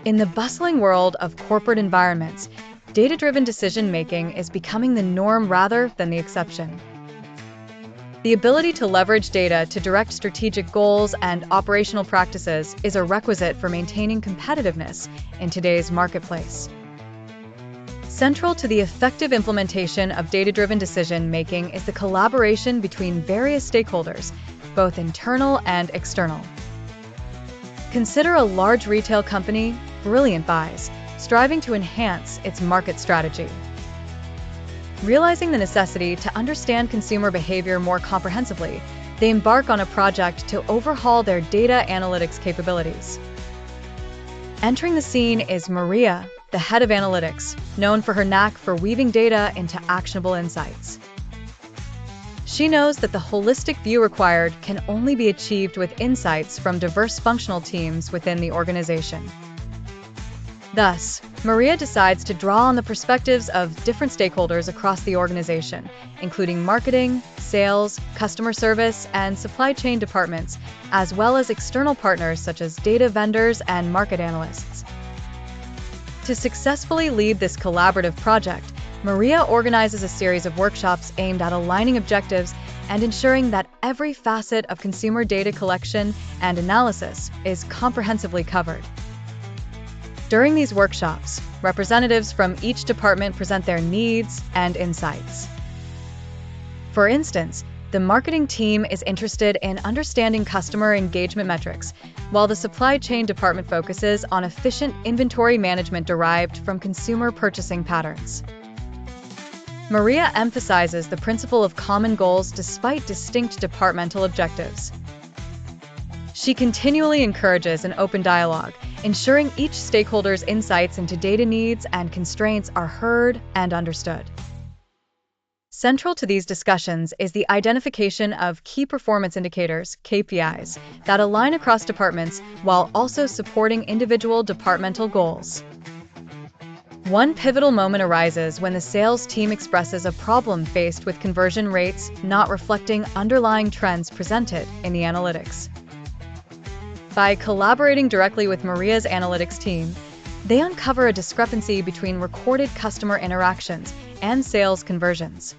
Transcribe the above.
In the bustling world of corporate environments, data-driven decision-making is becoming the norm rather than the exception. The ability to leverage data to direct strategic goals and operational practices is a requisite for maintaining competitiveness in today's marketplace. Central to the effective implementation of data-driven decision-making is the collaboration between various stakeholders, both internal and external. Consider a large retail company, Brilliant Buys, striving to enhance its market strategy. Realizing the necessity to understand consumer behavior more comprehensively, they embark on a project to overhaul their data analytics capabilities. Entering the scene is Maria, the head of analytics, known for her knack for weaving data into actionable insights. She knows that the holistic view required can only be achieved with insights from diverse functional teams within the organization. Thus, Maria decides to draw on the perspectives of different stakeholders across the organization, including marketing, sales, customer service, and supply chain departments, as well as external partners such as data vendors and market analysts. To successfully lead this collaborative project, Maria organizes a series of workshops aimed at aligning objectives and ensuring that every facet of consumer data collection and analysis is comprehensively covered. During these workshops, representatives from each department present their needs and insights. For instance, the marketing team is interested in understanding customer engagement metrics, while the supply chain department focuses on efficient inventory management derived from consumer purchasing patterns. Maria emphasizes the principle of common goals despite distinct departmental objectives. She continually encourages an open dialogue, ensuring each stakeholder's insights into data needs and constraints are heard and understood. Central to these discussions is the identification of key performance indicators, KPIs, that align across departments while also supporting individual departmental goals. One pivotal moment arises when the sales team expresses a problem faced with conversion rates not reflecting underlying trends presented in the analytics. By collaborating directly with Maria's analytics team, they uncover a discrepancy between recorded customer interactions and sales conversions.